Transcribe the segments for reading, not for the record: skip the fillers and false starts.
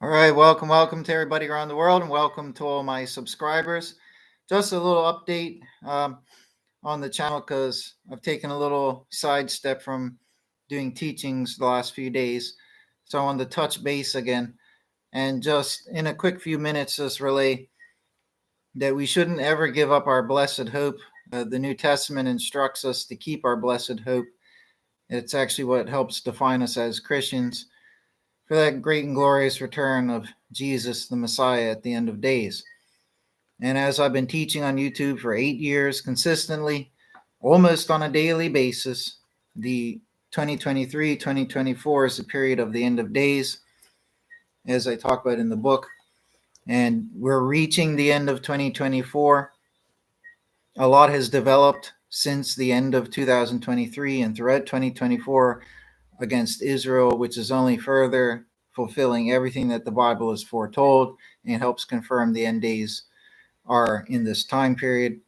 All right, welcome to everybody around the world, and welcome to all my subscribers. Just a little update on the channel because I've taken a little sidestep from doing teachings the last few days. So I wanted to touch base again and just in a quick few minutes just relay that we shouldn't ever give up our blessed hope. The New Testament instructs us to keep our blessed hope. It's actually what helps define us as Christians for that great and glorious return of Jesus, the Messiah, at the end of days. And as I've been teaching on YouTube for 8 years consistently, almost on a daily basis, the 2023-2024 is the period of the end of days, as I talk about in the book. And we're reaching the end of 2024. A lot has developed since the end of 2023 and throughout 2024 against Israel, which is only further fulfilling everything that the Bible has foretold and helps confirm the end days are in this time period.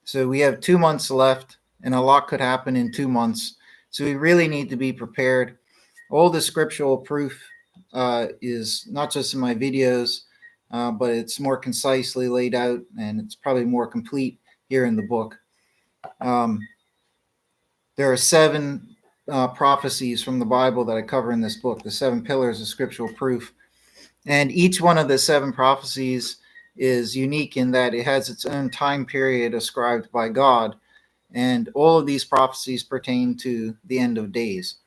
So we have 2 months left, and a lot could happen in 2 months. So we really need to be prepared. All the scriptural proof is not just in my videos, but it's more concisely laid out, and it's probably more complete here in the book. There are 7 prophecies from the Bible that I cover in this book, the 7 pillars of scriptural proof. And each one of the 7 prophecies is unique in that it has its own time period ascribed by God. And all of these prophecies pertain to the end of days.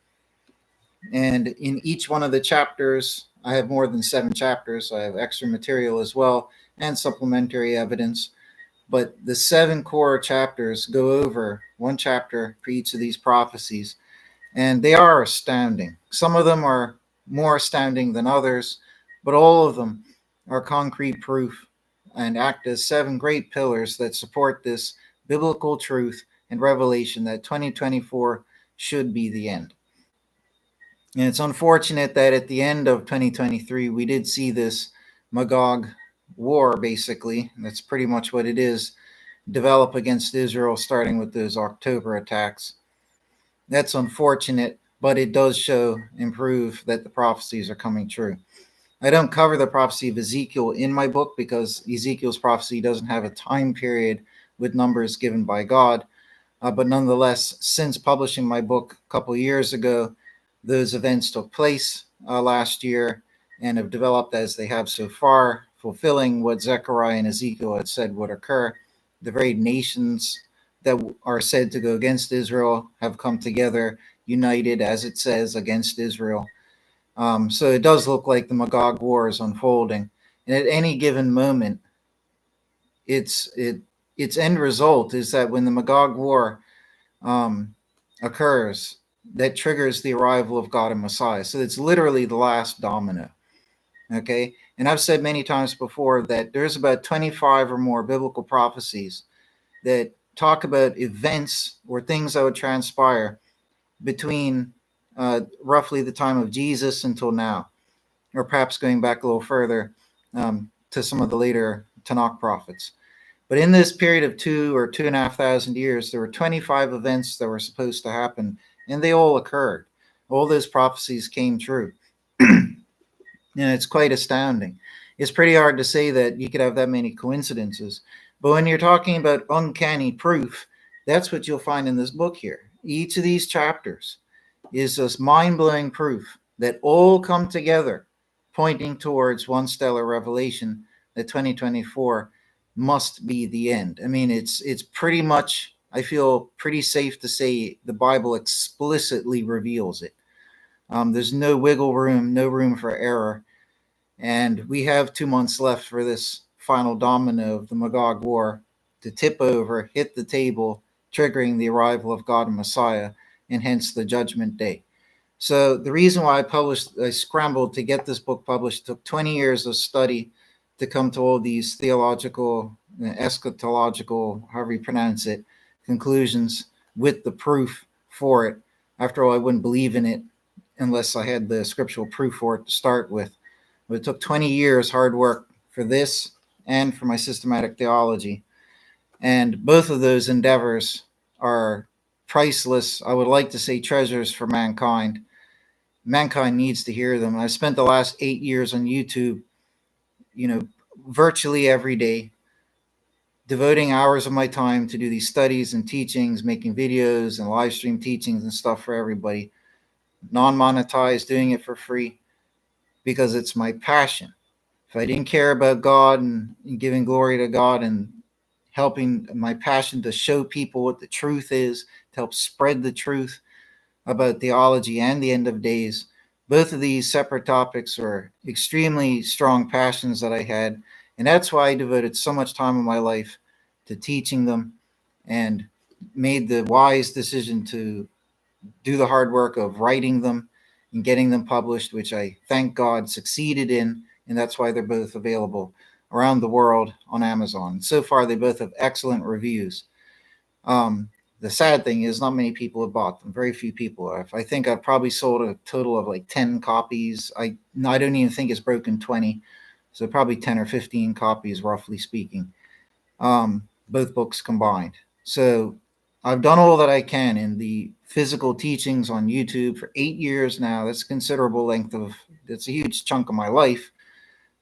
And in each one of the chapters, I have more than 7 chapters. So I have extra material as well and supplementary evidence. But the 7 core chapters go over one chapter for each of these prophecies. And they are astounding. Some of them are more astounding than others, but all of them are concrete proof and act as 7 great pillars that support this biblical truth and revelation that 2024 should be the end. And it's unfortunate that at the end of 2023, we did see this Magog war, basically. That's pretty much what it is, develop against Israel, starting with those October attacks. That's unfortunate, but it does show and prove that the prophecies are coming true. I don't cover the prophecy of Ezekiel in my book because Ezekiel's prophecy doesn't have a time period with numbers given by God. But nonetheless, since publishing my book a couple of years ago, those events took place last year and have developed as they have so far, fulfilling what Zechariah and Ezekiel had said would occur. The very nations that are said to go against Israel have come together, united, as it says, against Israel. So it does look like the Magog War is unfolding. And at any given moment, its end result is that when the Magog War occurs, that triggers the arrival of God and Messiah. So it's literally the last domino. Okay? And I've said many times before that there's about 25 or more biblical prophecies that talk about events or things that would transpire between roughly the time of Jesus until now, or perhaps going back a little further to some of the later Tanakh prophets. But in this period of 2 or 2,500 years, there were 25 events that were supposed to happen, and they all occurred. All those prophecies came true. And it's quite astounding. It's pretty hard to say that you could have that many coincidences. But when you're talking about uncanny proof, that's what you'll find in this book here. Each of these chapters is this mind-blowing proof that all come together, pointing towards one stellar revelation that 2024 must be the end. I mean, it's pretty much, I feel pretty safe to say the Bible explicitly reveals it. There's no wiggle room, no room for error. And we have 2 months left for this final domino of the Magog War to tip over, hit the table, triggering the arrival of God and Messiah, and hence the judgment day. So the reason why I scrambled to get this book published, took 20 years of study to come to all these theological, eschatological, however you pronounce it, conclusions with the proof for it. After all, I wouldn't believe in it unless I had the scriptural proof for it to start with. But it took 20 years hard work for this and for my systematic theology. And both of those endeavors are priceless, I would like to say treasures for mankind. mankind needs to hear them. I spent the last 8 years on YouTube, virtually every day, devoting hours of my time to do these studies and teachings, making videos and live stream teachings and stuff for everybody, non-monetized, doing it for free because it's my passion. If I didn't care about God and giving glory to God and helping, my passion to show people what the truth is, to help spread the truth about theology and the end of days, both of these separate topics are extremely strong passions that I had. And that's why I devoted so much time in my life to teaching them and made the wise decision to do the hard work of writing them and getting them published, which I thank God succeeded in. And that's why they're both available around the world on Amazon. So far, they both have excellent reviews. The sad thing is, not many people have bought them. Very few people have. I think I've probably sold a total of like 10 copies. I don't even think it's broken 20. So probably 10 or 15 copies, roughly speaking, both books combined. So I've done all that I can in the physical teachings on YouTube for 8 years now. That's a considerable that's a huge chunk of my life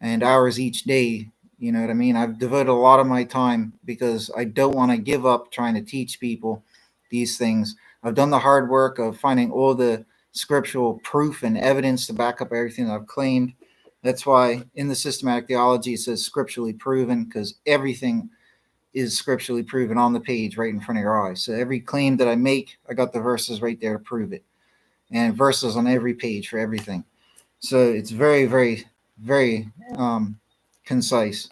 and hours each day. You know what I mean? I've devoted a lot of my time because I don't want to give up trying to teach people these things. I've done the hard work of finding all the scriptural proof and evidence to back up everything I've claimed. That's why in the systematic theology it says scripturally proven, because everything is scripturally proven on the page right in front of your eyes. So every claim that I make, I got the verses right there to prove it, and verses on every page for everything. So it's very, very, very concise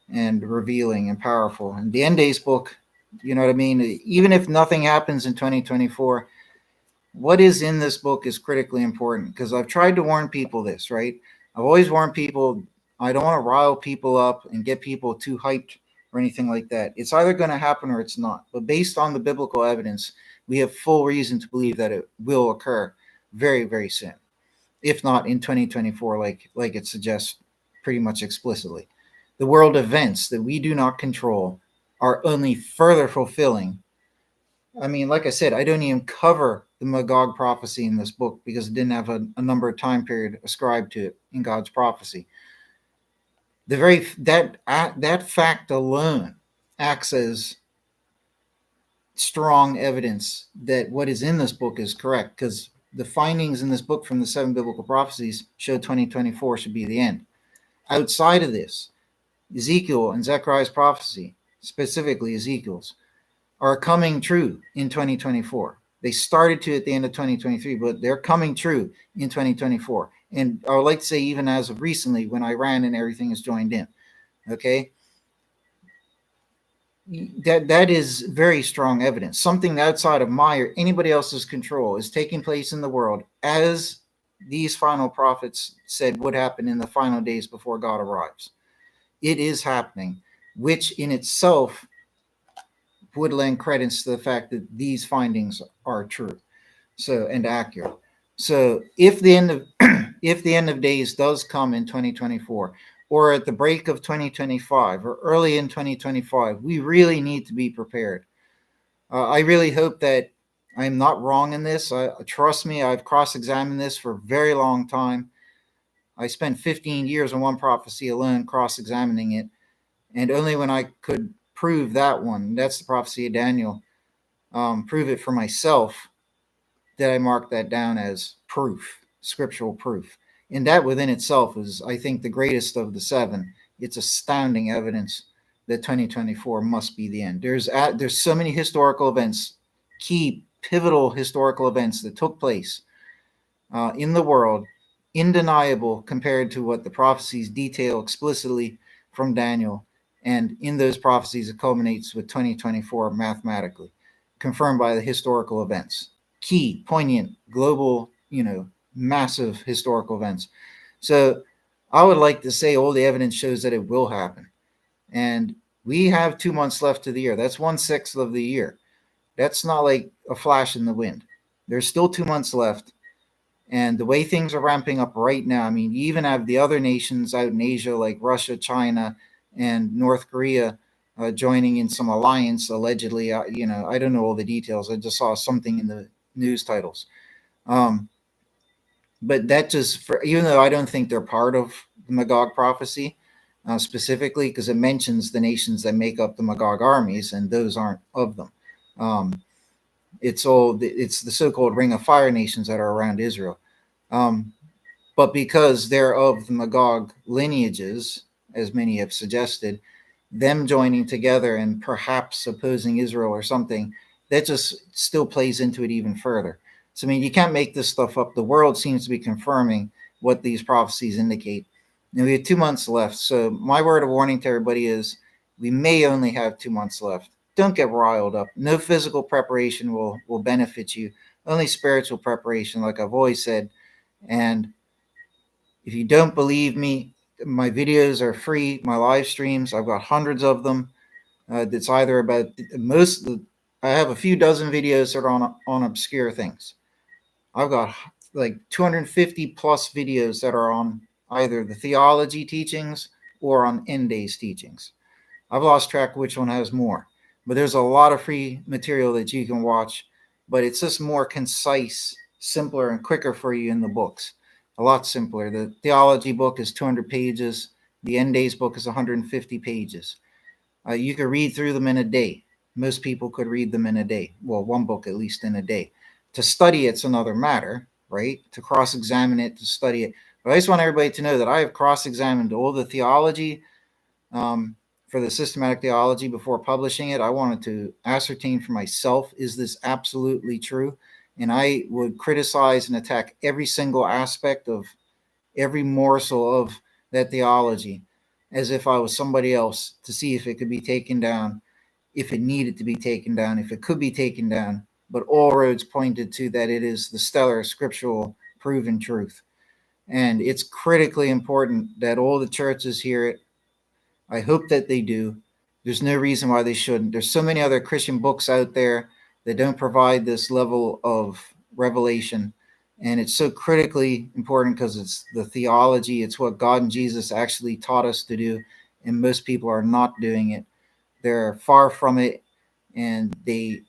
and revealing and powerful. And the End Days book, you know what I mean? Even if nothing happens in 2024, what is in this book is critically important, because I've tried to warn people this, right? I've always warned people, I don't want to rile people up and get people too hyped or anything like that. It's either going to happen or it's not. But based on the biblical evidence, we have full reason to believe that it will occur very, very soon, if not in 2024, like it suggests pretty much explicitly. The world events that we do not control are only further fulfilling. I mean, like I said, I don't even cover the Magog prophecy in this book because it didn't have a number of time period ascribed to it in God's prophecy. That fact alone acts as strong evidence that what is in this book is correct, because the findings in this book from the 7 biblical prophecies show 2024 should be the end. Outside of this, Ezekiel and Zechariah's prophecy, specifically Ezekiel's, are coming true in 2024. They started to at the end of 2023, but they're coming true in 2024. And I would like to say even as of recently, when Iran and everything is joined in. Okay? That is very strong evidence. Something outside of my or anybody else's control is taking place in the world as these final prophets said would happen in the final days before God arrives. It is happening, which in itself would lend credence to the fact that these findings are true, and accurate. So if the end of if the end of days does come in 2024, or at the break of 2025, or early in 2025, we really need to be prepared. I really hope that I'm not wrong in this. Trust me, I've cross-examined this for a very long time. I spent 15 years on one prophecy alone, cross-examining it, and only when I could prove that one, that's the prophecy of Daniel, prove it for myself, did I mark that down as proof, scriptural proof. And that within itself is, I think, the greatest of the 7. It's astounding evidence that 2024 must be the end. There's so many historical events, key pivotal historical events that took place in the world, undeniable compared to what the prophecies detail explicitly from Daniel. And in those prophecies, it culminates with 2024 mathematically, confirmed by the historical events. Key, poignant, global, massive historical events. So I would like to say all the evidence shows that it will happen. And we have 2 months left to the year. That's 1/6 of the year. That's not like a flash in the wind. There's still 2 months left. And the way things are ramping up right now, I mean, you even have the other nations out in Asia like Russia, China, and North Korea joining in some alliance, allegedly. I don't know all the details. I just saw something in the news titles. But that just, for, even though I don't think they're part of the Magog prophecy specifically, because it mentions the nations that make up the Magog armies, and those aren't of them. It's the so-called Ring of Fire nations that are around Israel. But because they're of the Magog lineages, as many have suggested, them joining together and perhaps opposing Israel or something, that just still plays into it even further. So, I mean, you can't make this stuff up. The world seems to be confirming what these prophecies indicate. And we have 2 months left. So, my word of warning to everybody is we may only have 2 months left. Don't get riled up. No physical preparation will benefit you, only spiritual preparation, like I've always said. And if you don't believe me, my videos are free, my live streams, I've got hundreds of them. That's either about most. I have a few dozen videos that are on obscure things. I've got like 250 plus videos that are on either the theology teachings or on end days teachings. I've lost track of which one has more, but there's a lot of free material that you can watch. But it's just more concise, simpler, and quicker for you in the books. A lot simpler. The theology book is 200 pages. The end days book is 150 pages. You could read through them in a day. Most people could read them in a day. Well, one book at least in a day. To study it's another matter, right? To cross-examine it, to study it. But I just want everybody to know that I have cross-examined all the theology for the systematic theology before publishing it. I wanted to ascertain for myself, is this absolutely true? And I would criticize and attack every single aspect of every morsel of that theology as if I was somebody else to see if it could be taken down, if it needed to be taken down, if it could be taken down. But all roads pointed to that it is the stellar scriptural proven truth. And it's critically important that all the churches hear it. I hope that they do. There's no reason why they shouldn't. There's so many other Christian books out there that don't provide this level of revelation. And it's so critically important because it's the theology, it's what God and Jesus actually taught us to do. And most people are not doing it. They're far from it, and they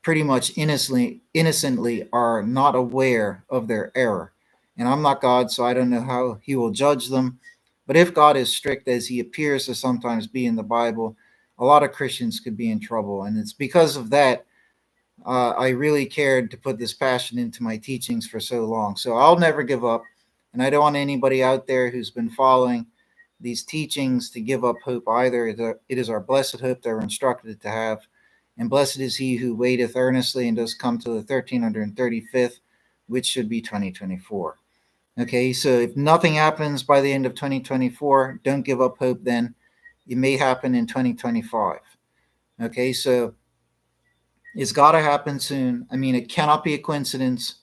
pretty much innocently are not aware of their error. And I'm not God, so I don't know how he will judge them. But if God is strict as he appears to sometimes be in the Bible, a lot of Christians could be in trouble. And it's because of that I really cared to put this passion into my teachings for so long. So I'll never give up. And I don't want anybody out there who's been following these teachings to give up hope either. It is our blessed hope that we're instructed to have. And blessed is he who waiteth earnestly and does come to the 1335th, which should be 2024. Okay, so if nothing happens by the end of 2024, don't give up hope then. It may happen in 2025. Okay, so it's got to happen soon. I mean, it cannot be a coincidence.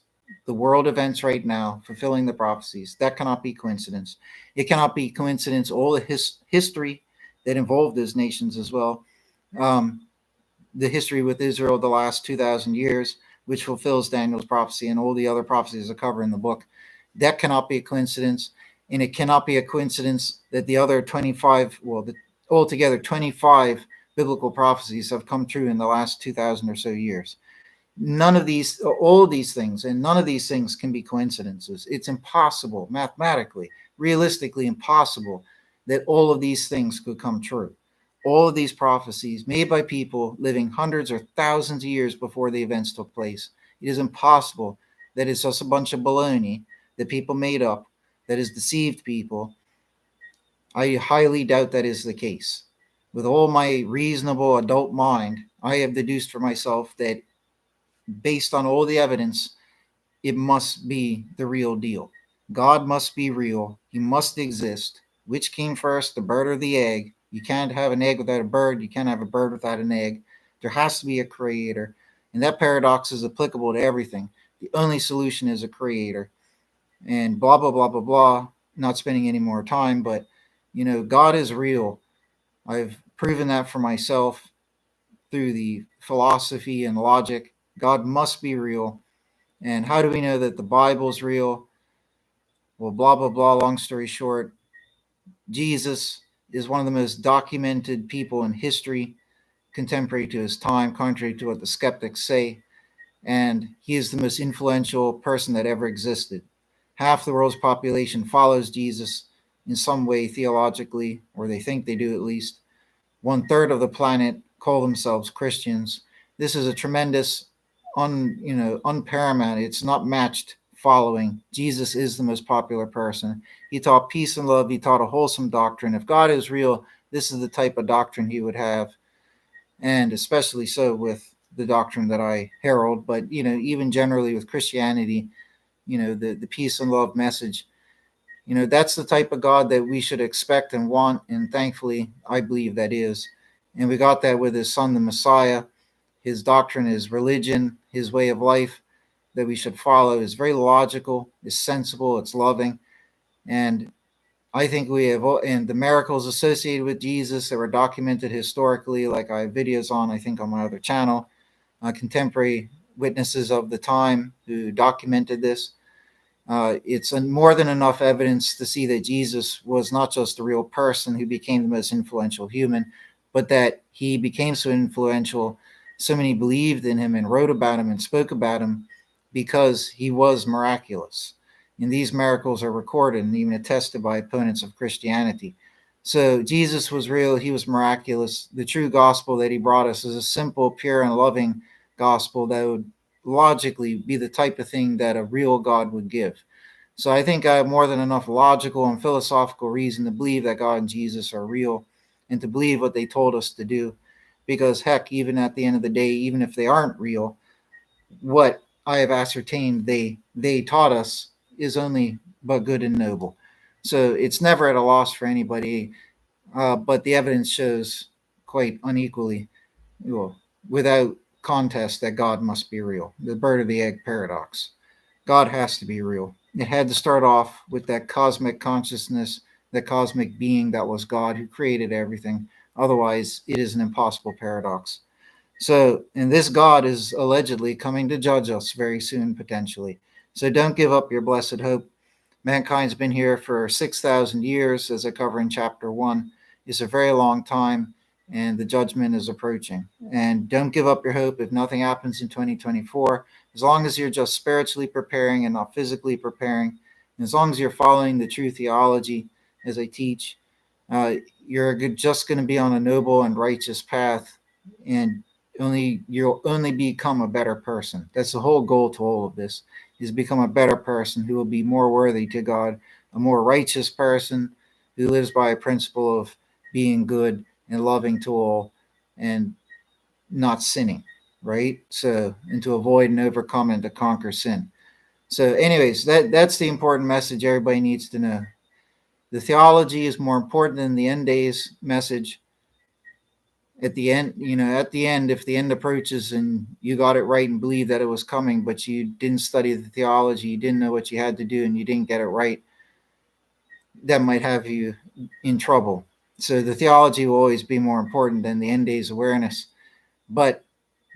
The world events right now, fulfilling the prophecies, that cannot be coincidence. It cannot be coincidence. All the history that involved those nations as well. The history with Israel the last 2,000 years, which fulfills Daniel's prophecy and all the other prophecies that cover in the book. That cannot be a coincidence. And it cannot be a coincidence that the other 25, altogether 25 biblical prophecies have come true in the last 2,000 or so years. None of these, all of these things, and none of these things can be coincidences. It's impossible, mathematically, realistically impossible that all of these things could come true. All of these prophecies made by people living hundreds or thousands of years before the events took place. It is impossible that it's just a bunch of baloney that people made up that has deceived people. I highly doubt that is the case. With all my reasonable adult mind, I have deduced for myself that based on all the evidence, it must be the real deal. God must be real. He must exist. Which came first, the bird or the egg? You can't have an egg without a bird. You can't have a bird without an egg. There has to be a creator. And that paradox is applicable to everything. The only solution is a creator. And blah, blah, blah, blah, blah. Not spending any more time, but, God is real. I've proven that for myself through the philosophy and logic. God must be real. And how do we know that the Bible's real? Well, blah, blah, blah. Long story short, Jesus is one of the most documented people in history, contemporary to his time, contrary to what the skeptics say. And he is the most influential person that ever existed. half the world's population follows Jesus in some way theologically, or they think they do at least. 1/3 of the planet call themselves Christians. This is a tremendous, unparamount. It's not matched following. Jesus is the most popular person. He taught peace and love. He taught a wholesome doctrine. If God is real, this is the type of doctrine he would have, and especially so with the doctrine that I herald. But even generally with Christianity, the peace and love message. That's the type of God that we should expect and want, and thankfully, I believe that is. And we got that with his son, the Messiah. His doctrine is religion, his way of life that we should follow is very logical, is sensible, it's loving. And I think we have, and the miracles associated with Jesus that were documented historically, like I have videos on, I think on my other channel, contemporary witnesses of the time who documented this. It's more than enough evidence to see that Jesus was not just a real person who became the most influential human, but that he became so influential, so many believed in him and wrote about him and spoke about him because he was miraculous. And these miracles are recorded and even attested by opponents of Christianity. So Jesus was real. He was miraculous. The true gospel that he brought us is a simple, pure, and loving gospel that would logically be the type of thing that a real God would give. So I think I have more than enough logical and philosophical reason to believe that God and Jesus are real and to believe what they told us to do. Because heck, even at the end of the day, even if they aren't real, what I have ascertained they taught us is only but good and noble. So it's never at a loss for anybody, but the evidence shows quite unequally, without contest, that God must be real. The bird of the egg paradox. God has to be real. It had to start off with that cosmic consciousness, that cosmic being that was God who created everything. Otherwise, it is an impossible paradox. So, and this God is allegedly coming to judge us very soon, potentially. So don't give up your blessed hope. Mankind's been here for 6,000 years, as I cover in chapter 1. It's a very long time, and the judgment is approaching. And don't give up your hope if nothing happens in 2024. As long as you're just spiritually preparing and not physically preparing, and as long as you're following the true theology, as I teach, you're just going to be on a noble and righteous path, and you'll only become a better person. That's the whole goal to all of this, is become a better person who will be more worthy to God, a more righteous person who lives by a principle of being good and loving to all and not sinning, right? So, and to avoid and overcome and to conquer sin. So anyways, that's the important message everybody needs to know. The theology is more important than the end days message. At the end, if the end approaches and you got it right and believe that it was coming, but you didn't study the theology, you didn't know what you had to do, and you didn't get it right, that might have you in trouble. So the theology will always be more important than the end days awareness. But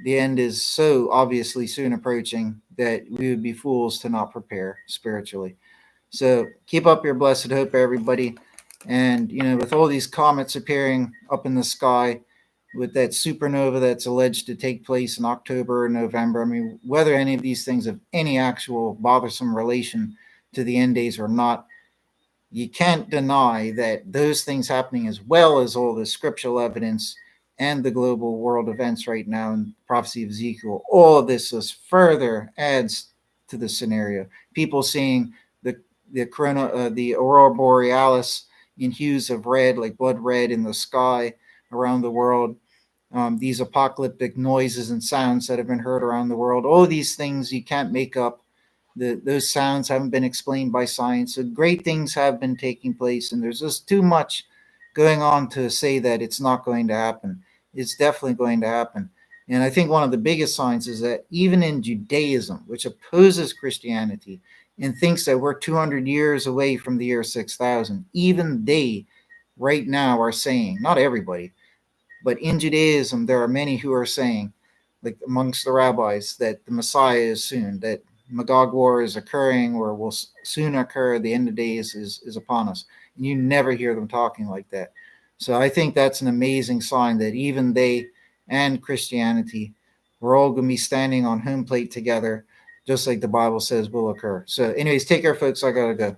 the end is so obviously soon approaching that we would be fools to not prepare spiritually. So keep up your blessed hope, everybody. And, with all these comets appearing up in the sky, with that supernova that's alleged to take place in October or November, I mean, whether any of these things have any actual bothersome relation to the end days or not, you can't deny that those things happening, as well as all the scriptural evidence and the global world events right now in the prophecy of Ezekiel, all of this just further adds to the scenario. People seeing the aurora borealis in hues of red, like blood red in the sky around the world. These apocalyptic noises and sounds that have been heard around the world. All these things you can't make up. Those sounds haven't been explained by science. So great things have been taking place, and there's just too much going on to say that it's not going to happen. It's definitely going to happen. And I think one of the biggest signs is that even in Judaism, which opposes Christianity and thinks that we're 200 years away from the year 6000, even they right now are saying, not everybody, but in Judaism, there are many who are saying, like amongst the rabbis, that the Messiah is soon, that Magog war is occurring or will soon occur, the end of days is upon us. And you never hear them talking like that. So I think that's an amazing sign that even they and Christianity, we're all going to be standing on home plate together, just like the Bible says will occur. So anyways, take care, folks. I gotta go.